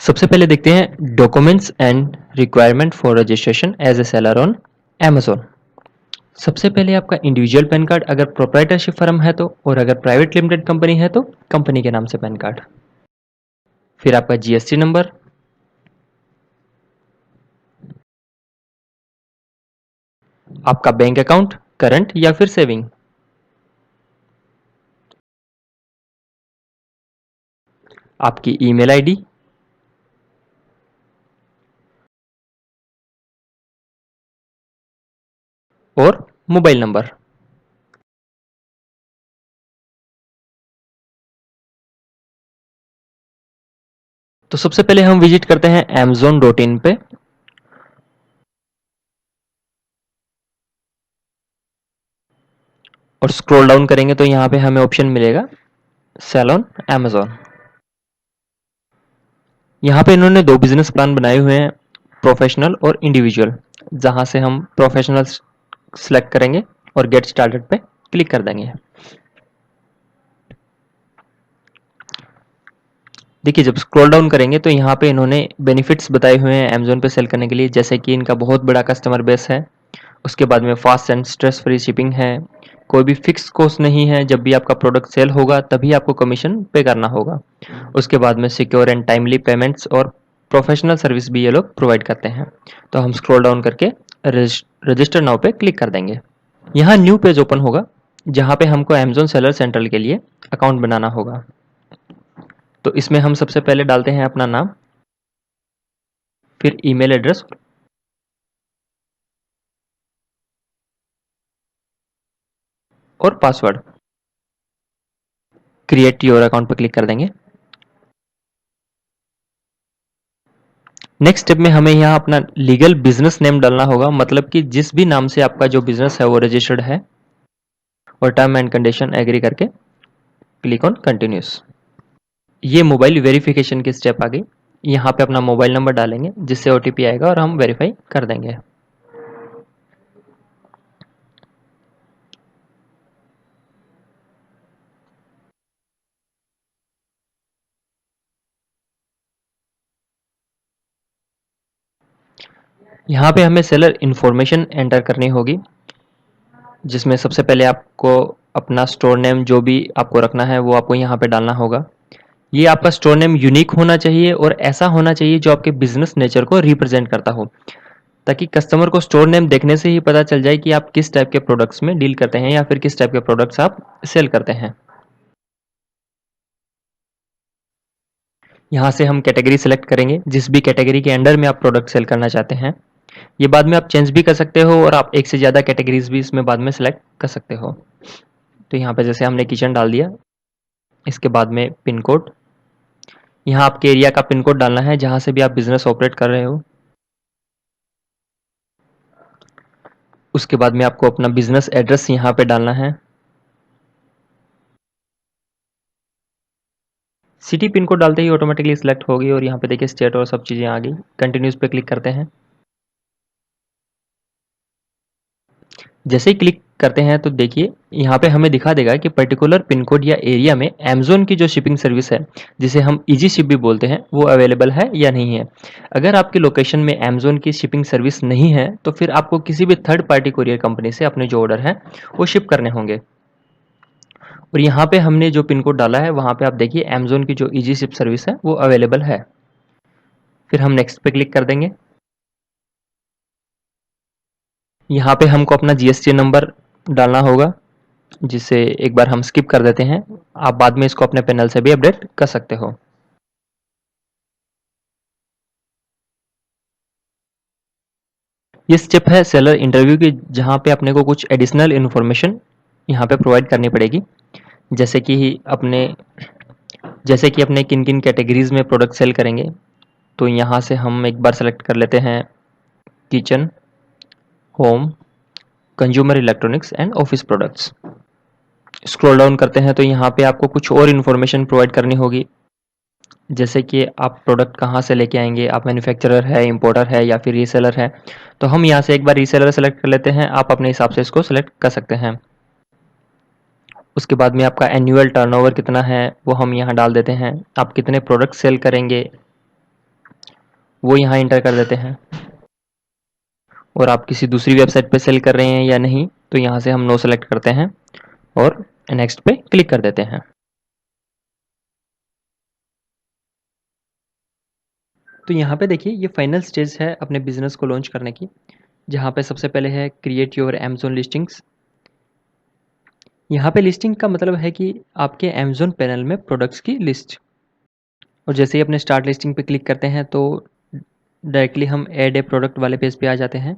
सबसे पहले देखते हैं documents and requirement for registration as a seller on Amazon। सबसे पहले आपका इंडिविजुअल पैन कार्ड अगर प्रोप्राइटरशिप फर्म है तो, और अगर प्राइवेट लिमिटेड कंपनी है तो कंपनी के नाम से पैन कार्ड। फिर आपका जीएसटी नंबर, आपका बैंक अकाउंट करंट या फिर सेविंग, आपकी ईमेल आईडी, और मोबाइल नंबर। तो सबसे पहले हम विजिट करते हैं amazon.in पे। और स्क्रॉल डाउन करेंगे तो यहाँ पे हमें ऑप्शन मिलेगा सेल ऑन Amazon। यहाँ पे इन्होंने दो बिजनेस प्लान बनाए हुए हैं, प्रोफेशनल और इंडिविजुअल, जहाँ से हम प्रोफेशनल सेलेक्ट करेंगे और गेट स्टार्टेड पे क्लिक कर देंगे। देखिए जब स्क्रॉल डाउन करेंगे तो यहाँ पे इन्होंने बेनिफिट्स बताए हुए हैं अमेजोन पे सेल करने के लिए, जैसे कि इनका बहुत बड़ा कस्टमर बेस है, उसके बाद में fast and stress free shipping है, कोई भी फिक्स कॉस्ट नहीं है, जब भी आपका प्रोडक्ट सेल होगा तभी आपको कमीशन पे करना होगा। उसके बाद में सिक्योर एंड टाइमली पेमेंट्स और प्रोफेशनल सर्विस भी ये लोग प्रोवाइड करते हैं। तो हम स्क्रॉल डाउन करके रजिस्टर नाउ पे क्लिक कर देंगे। यहाँ न्यू पेज ओपन होगा जहाँ पे हमको अमेजोन सेलर सेंट्रल के लिए अकाउंट बनाना होगा। तो इसमें हम सबसे पहले डालते हैं अपना नाम, फिर ईमेल एड्रेस और पासवर्ड। क्रिएट योर अकाउंट पर क्लिक कर देंगे। नेक्स्ट स्टेप में हमें यहाँ अपना लीगल बिजनेस नेम डालना होगा, मतलब कि जिस भी नाम से आपका जो बिजनेस है वो रजिस्टर्ड है, और टर्म एंड कंडीशन एग्री करके क्लिक ऑन कंटिन्यूस। ये मोबाइल वेरिफिकेशन की स्टेप आ गई। यहाँ पे अपना मोबाइल नंबर डालेंगे जिससे ओटीपी आएगा और हम वेरीफाई कर देंगे। यहाँ पे हमें सेलर इंफॉर्मेशन एंटर करनी होगी, जिसमें सबसे पहले आपको अपना स्टोर नेम जो भी आपको रखना है वो आपको यहाँ पे डालना होगा। ये आपका स्टोर नेम यूनिक होना चाहिए और ऐसा होना चाहिए जो आपके बिजनेस नेचर को रिप्रेजेंट करता हो, ताकि कस्टमर को स्टोर नेम देखने से ही पता चल जाए कि आप किस टाइप के प्रोडक्ट्स में डील करते हैं या फिर किस टाइप के प्रोडक्ट्स आप सेल करते हैं। यहाँ से हम कैटेगरी सेलेक्ट करेंगे, जिस भी कैटेगरी के अंडर में आप प्रोडक्ट सेल करना चाहते हैं। ये बाद में आप चेंज भी कर सकते हो और आप एक से ज़्यादा कैटेगरीज भी इसमें बाद में सेलेक्ट कर सकते हो। तो यहाँ पे जैसे हमने किचन डाल दिया, इसके बाद में पिन कोड, यहाँ आपके एरिया का पिन कोड डालना है जहाँ से भी आप बिजनेस ऑपरेट कर रहे हो। उसके बाद में आपको अपना बिजनेस एड्रेस यहाँ पे डालना है। सिटी पिन कोड डालते ही ऑटोमेटिकली सिलेक्ट होगी और यहाँ पे देखिए स्टेट और सब चीज़ें आ गई। कंटिन्यूस पे क्लिक करते हैं। जैसे ही क्लिक करते हैं तो देखिए यहाँ पे हमें दिखा देगा कि पर्टिकुलर पिन कोड या एरिया में अमेजोन की जो शिपिंग सर्विस है, जिसे हम इजी शिप भी बोलते हैं, वो अवेलेबल है या नहीं है। अगर आपके लोकेशन में अमेजोन की शिपिंग सर्विस नहीं है तो फिर आपको किसी भी थर्ड पार्टी कुरियर कंपनी से अपने जो ऑर्डर है वो शिप करने होंगे। और यहाँ पे हमने जो पिन कोड डाला है वहाँ पे आप देखिए अमेजोन की जो इजी शिप सर्विस है वो अवेलेबल है। फिर हम नेक्स्ट पे क्लिक कर देंगे। यहाँ पे हमको अपना जीएसटी नंबर डालना होगा, जिसे एक बार हम स्किप कर देते हैं। आप बाद में इसको अपने पैनल से भी अपडेट कर सकते हो। ये स्टेप है सेलर इंटरव्यू की, जहाँ पे अपने को कुछ एडिशनल इन्फॉर्मेशन यहाँ पे प्रोवाइड करनी पड़ेगी, जैसे कि अपने जैसे कि अपने किन किन कैटेगरीज में प्रोडक्ट सेल करेंगे। तो यहाँ से हम एक बार सेलेक्ट कर लेते हैं kitchen, home, consumer electronics and office products. Scroll down करते हैं तो यहाँ पे आपको कुछ और इन्फॉर्मेशन प्रोवाइड करनी होगी, जैसे कि आप प्रोडक्ट कहाँ से लेके आएंगे, आप मैन्युफैक्चरर है, इंपोर्टर है या फिर रीसेलर है। तो हम यहाँ से एक बार रीसेलर सेलेक्ट कर लेते हैं, आप अपने हिसाब से इसको सेलेक्ट कर सकते हैं। उसके बाद में आपका एनुअल टर्नओवर कितना है वो हम यहाँ डाल देते हैं, आप कितने प्रोडक्ट सेल करेंगे वो यहाँ इंटर कर देते हैं। और आप किसी दूसरी वेबसाइट पे सेल कर रहे हैं या नहीं, तो यहाँ से हम नो सेलेक्ट करते हैं और नेक्स्ट पे क्लिक कर देते हैं। तो यहाँ पे देखिए ये फाइनल स्टेज है अपने बिजनेस को लॉन्च करने की, जहाँ पे सबसे पहले है क्रिएट योर अमेज़न लिस्टिंग्स। यहाँ पे लिस्टिंग का मतलब है कि आपके अमेज़न पैनल में प्रोडक्ट्स की लिस्ट। और जैसे ही अपने स्टार्ट लिस्टिंग पे क्लिक करते हैं तो डायरेक्टली हम ऐड ए प्रोडक्ट वाले पेज पे आ जाते हैं।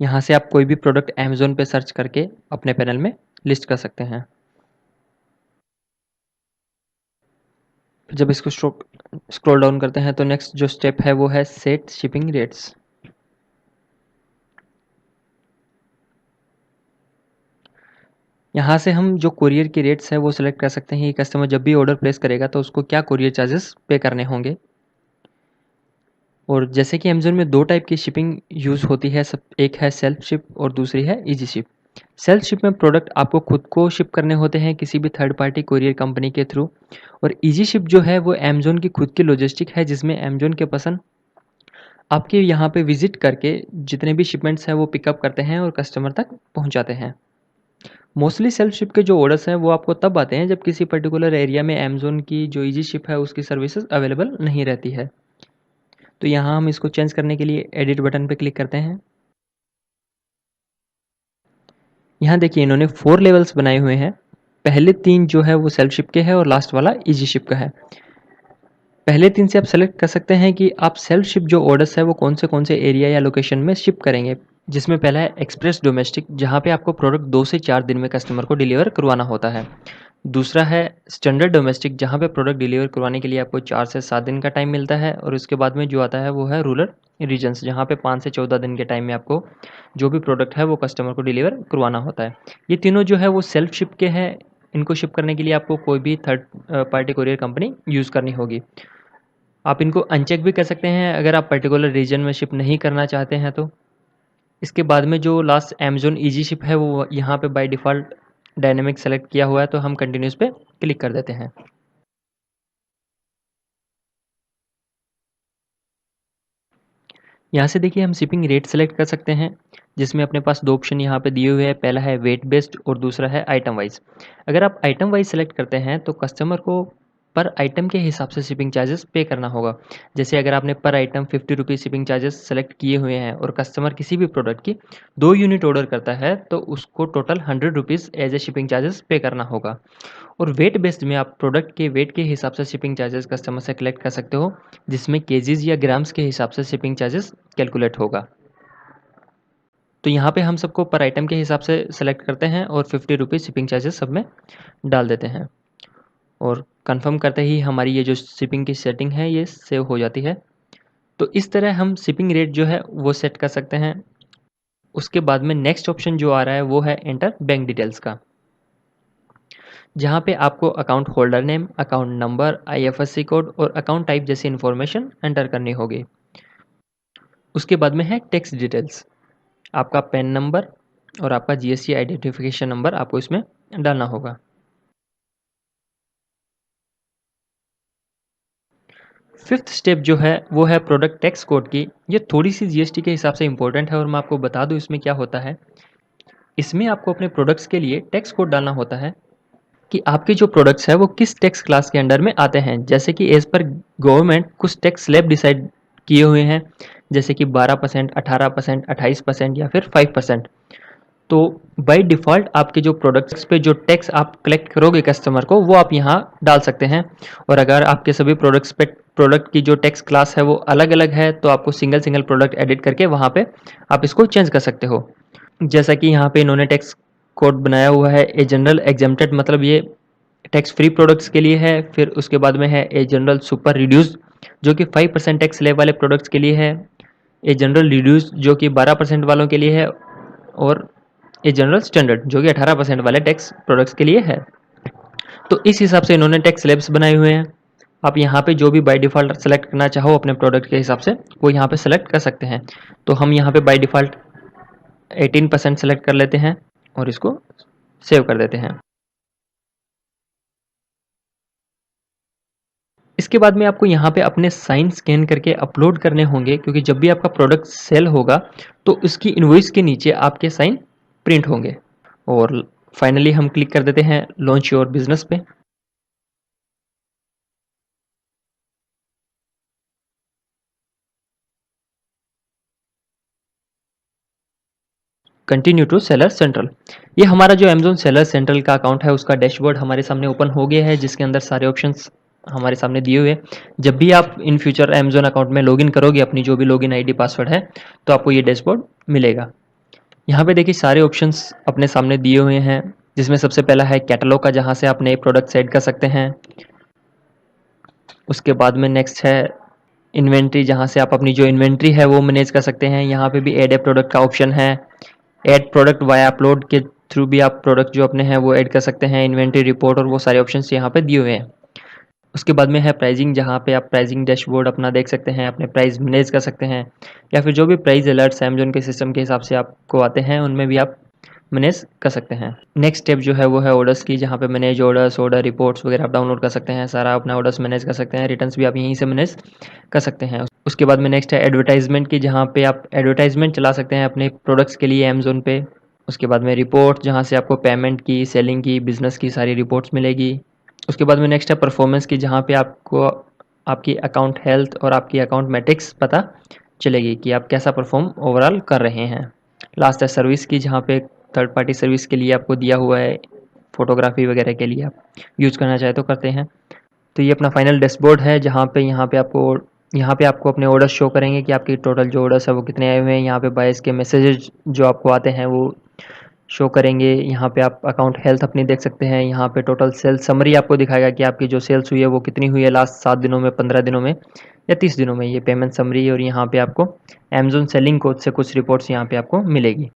यहाँ से आप कोई भी प्रोडक्ट अमेज़न पे सर्च करके अपने पैनल में लिस्ट कर सकते हैं। जब इसको स्क्रॉल डाउन करते हैं तो नेक्स्ट जो स्टेप है वो है सेट शिपिंग रेट्स। यहाँ से हम जो कोरियर की रेट्स है वो सिलेक्ट कर सकते हैं कि कस्टमर जब भी ऑर्डर प्लेस करेगा तो उसको क्या कोरियर चार्जेस पे करने होंगे। और जैसे कि अमेज़न में दो टाइप की शिपिंग यूज़ होती है, सब एक है सेल्फ शिप और दूसरी है इजी शिप। सेल्फ शिप में प्रोडक्ट आपको खुद को शिप करने होते हैं किसी भी थर्ड पार्टी कोरियर कंपनी के थ्रू। और इजी शिप जो है वो अमेज़न की खुद की लॉजिस्टिक है, जिसमें अमेज़न के पर्सन आपके यहाँ पे विजिट करके जितने भी शिपमेंट्स हैं वो पिकअप करते हैं और कस्टमर तक पहुँचाते हैं। मोस्टली सेल्फ शिप के जो ऑर्डर्स हैं वो आपको तब आते हैं जब किसी पर्टिकुलर एरिया में अमेज़न की जो इजी शिप है उसकी सर्विसेज अवेलेबल नहीं रहती है। तो यहाँ हम इसको चेंज करने के लिए एडिट बटन पे क्लिक करते हैं। यहाँ देखिए इन्होंने 4 लेवल्स बनाए हुए हैं। पहले 3 जो है वो सेल्फ शिप के हैं और लास्ट वाला इजी शिप का है। पहले 3 से आप सेलेक्ट कर सकते हैं कि आप सेल्फ शिप जो ऑर्डर्स है वो कौन से एरिया या लोकेशन में शिप करेंगे। जिसमें पहला है एक्सप्रेस डोमेस्टिक, जहाँ पे आपको प्रोडक्ट 2 से 4 दिन में कस्टमर को डिलीवर करवाना होता है। दूसरा है स्टैंडर्ड डोमेस्टिक, जहाँ पे प्रोडक्ट डिलीवर करवाने के लिए आपको 4 से 7 दिन का टाइम मिलता है। और उसके बाद में जो आता है वो है रूरल रीजन्स, जहाँ पे 5 से 14 दिन के टाइम में आपको जो भी प्रोडक्ट है वो कस्टमर को डिलीवर करवाना होता है। ये तीनों जो है वो सेल्फ शिप के हैं। इनको शिप करने के लिए आपको कोई भी third party courier company use करनी होगी। आप इनको अनचेक भी कर सकते हैं अगर आप पर्टिकुलर रीजन में शिप नहीं करना चाहते हैं तो। इसके बाद में जो लास्ट अमेज़न ईजी शिप है वो यहाँ पे बाय डिफ़ॉल्ट डायनामिक सेलेक्ट किया हुआ है, तो हम कंटिन्यूस पे क्लिक कर देते हैं। यहाँ से देखिए हम शिपिंग रेट सेलेक्ट कर सकते हैं, जिसमें अपने पास 2 ऑप्शन यहाँ पे दिए हुए हैं। पहला है वेट बेस्ड और दूसरा है आइटम वाइज़। अगर आप आइटम वाइज़ सेलेक्ट करते हैं तो कस्टमर को पर आइटम के हिसाब से शिपिंग चार्जेस पे करना होगा। जैसे अगर आपने पर item 50 rupees shipping charges select किए हुए हैं और कस्टमर किसी भी प्रोडक्ट की 2 यूनिट ऑर्डर करता है तो उसको total 100 rupees as a shipping charges pay करना होगा। और वेट बेस्ड में आप प्रोडक्ट के वेट के हिसाब से शिपिंग चार्जेस कस्टमर से कलेक्ट कर सकते हो, जिसमें केजीज या ग्राम्स के हिसाब से शिपिंग चार्जेस कैलकुलेट होगा। तो यहाँ पे हम सबको पर आइटम के हिसाब से सेलेक्ट करते हैं और 50 रुपीज़ शिपिंग चार्जेस सब में डाल देते हैं। और कंफर्म करते ही हमारी ये जो शिपिंग की सेटिंग है ये सेव हो जाती है। तो इस तरह हम शिपिंग रेट जो है वो सेट कर सकते हैं। उसके बाद में नेक्स्ट ऑप्शन जो आ रहा है वो है एंटर बैंक डिटेल्स का, जहाँ पे आपको account holder name, account number, IFSC code और अकाउंट टाइप जैसी इन्फॉर्मेशन एंटर करनी होगी। उसके बाद में है टैक्स डिटेल्स, आपका पैन नंबर और आपका जीएसटी आइडेंटिफिकेशन नंबर आपको इसमें डालना होगा। फिफ्थ स्टेप जो है वो है प्रोडक्ट टैक्स कोड की। ये थोड़ी सी जीएसटी के हिसाब से इंपॉर्टेंट है और मैं आपको बता दूं इसमें क्या होता है। इसमें आपको अपने प्रोडक्ट्स के लिए टैक्स कोड डालना होता है कि आपके जो प्रोडक्ट्स है वो किस टैक्स क्लास के अंडर में आते हैं। जैसे कि एज पर गवर्नमेंट कुछ टैक्स स्लैब डिसाइड किए हुए हैं, जैसे कि 12%, 18%, 28% या फिर 5%। तो बाय डिफ़ॉल्ट आपके जो प्रोडक्ट्स पे जो टैक्स आप कलेक्ट करोगे कस्टमर को वो आप यहाँ डाल सकते हैं। और अगर आपके सभी प्रोडक्ट्स पे प्रोडक्ट की जो टैक्स क्लास है वो अलग अलग है तो आपको सिंगल सिंगल प्रोडक्ट एडिट करके वहाँ पे आप इसको चेंज कर सकते हो। जैसा कि यहाँ पे इन्होंने टैक्स कोड बनाया हुआ है ए जनरल एग्जेम्प्टेड, मतलब ये टैक्स फ्री प्रोडक्ट्स के लिए है। फिर उसके बाद में है ए जनरल सुपर रिड्यूस, जो कि 5% टैक्स स्लैब वाले प्रोडक्ट्स के लिए है। ए जनरल रिड्यूस जो कि 12% वालों के लिए है। और ए जनरल स्टैंडर्ड जो कि 18% वाले टैक्स प्रोडक्ट्स के लिए है। तो इस हिसाब से इन्होंने टैक्स स्लैब्स बनाए हुए हैं। आप यहाँ पे जो भी बाय डिफ़ॉल्ट सेलेक्ट करना चाहो अपने प्रोडक्ट के हिसाब से वो यहाँ पे सेलेक्ट कर सकते हैं। तो हम यहाँ पे बाय डिफ़ॉल्ट 18% सेलेक्ट कर लेते हैं और इसको सेव कर देते हैं। इसके बाद में आपको यहाँ पे अपने साइन स्कैन करके अपलोड करने होंगे, क्योंकि जब भी आपका प्रोडक्ट सेल होगा तो उसकी इनवॉइस के नीचे आपके साइन प्रिंट होंगे। और फाइनली हम क्लिक कर देते हैं लॉन्च योर बिजनेस पे। Continue to seller central. ये हमारा जो अमेजोन सेलर सेंट्रल का अकाउंट है उसका डैशबोर्ड हमारे सामने ओपन हो गया है, जिसके अंदर सारे ऑप्शंस हमारे सामने दिए हुए हैं। जब भी आप इन फ्यूचर अमेजोन अकाउंट में लॉगिन करोगे, अपनी जो भी लॉगिन आईडी पासवर्ड है, तो आपको ये डैशबोर्ड मिलेगा। यहाँ पे देखिए सारे ऑप्शंस अपने सामने दिए हुए हैं, जिसमें सबसे पहला है कैटलॉग का, जहाँ से आप नए प्रोडक्ट्स ऐड कर सकते हैं। उसके बाद में नेक्स्ट है इन्वेंट्री, जहाँ से आप अपनी जो इन्वेंट्री है वो मैनेज कर सकते हैं। यहाँ पे भी ऐड ए प्रोडक्ट का ऑप्शन है। ऐड प्रोडक्ट वाया अपलोड के थ्रू भी आप प्रोडक्ट जो अपने हैं वो ऐड कर सकते हैं। इन्वेंट्री रिपोर्ट और वो सारे ऑप्शंस यहाँ पे दिए हुए हैं। उसके बाद में है प्राइसिंग, जहाँ पे आप प्राइसिंग डैशबोर्ड अपना देख सकते हैं, अपने प्राइस मैनेज कर सकते हैं, या फिर जो भी प्राइस अलर्ट्स अमेजोन के सिस्टम के हिसाब से आपको आते हैं उनमें भी आप मैनेज कर सकते हैं। नेक्स्ट स्टेप जो है वो है ऑर्डर्स की, जहाँ पे मैनेज ऑर्डर्स, ऑर्डर रिपोर्ट्स वगैरह आप डाउनलोड कर सकते हैं। सारा अपना ऑर्डर्स मैनेज कर सकते हैं। रिटर्न्स भी आप यहीं से मैनेज कर सकते हैं। उसके बाद में नेक्स्ट है एडवर्टाइजमेंट की, जहाँ पे आप एडवर्टाइजमेंट चला सकते हैं अपने प्रोडक्ट्स के लिए अमेजोन पे। उसके बाद में रिपोर्ट, जहाँ से आपको पेमेंट की, सेलिंग की, बिजनेस की सारी रिपोर्ट्स मिलेगी। उसके बाद में नेक्स्ट है परफॉर्मेंस की, जहाँ पे आपको आपकी अकाउंट हेल्थ और आपकी अकाउंट मैट्रिक्स पता चलेगी कि आप कैसा परफॉर्म ओवरऑल कर रहे हैं। लास्ट है सर्विस की, जहाँ पे थर्ड पार्टी सर्विस के लिए आपको दिया हुआ है, फोटोग्राफी वगैरह के लिए आप यूज़ करना चाहे तो करते हैं। तो ये अपना फाइनल डैशबोर्ड है, जहाँ पे यहाँ पे आपको अपने ऑर्डर शो करेंगे कि आपकी टोटल जो ऑर्डर्स है वो कितने आए हुए हैं। यहाँ पे बायर्स के मैसेजेस जो आपको आते हैं वो शो करेंगे। यहाँ पे आप अकाउंट हेल्थ अपनी देख सकते हैं। यहाँ पे टोटल सेल्स समरी आपको दिखाएगा कि आपकी जो सेल्स हुई है वो कितनी हुई है लास्ट 7 दिनों में, 15 दिनों में या 30 दिनों में। ये पेमेंट समरी, और यहाँ पे आपको अमेजोन सेलिंग कोड से कुछ रिपोर्ट्स यहाँ पे आपको मिलेगी।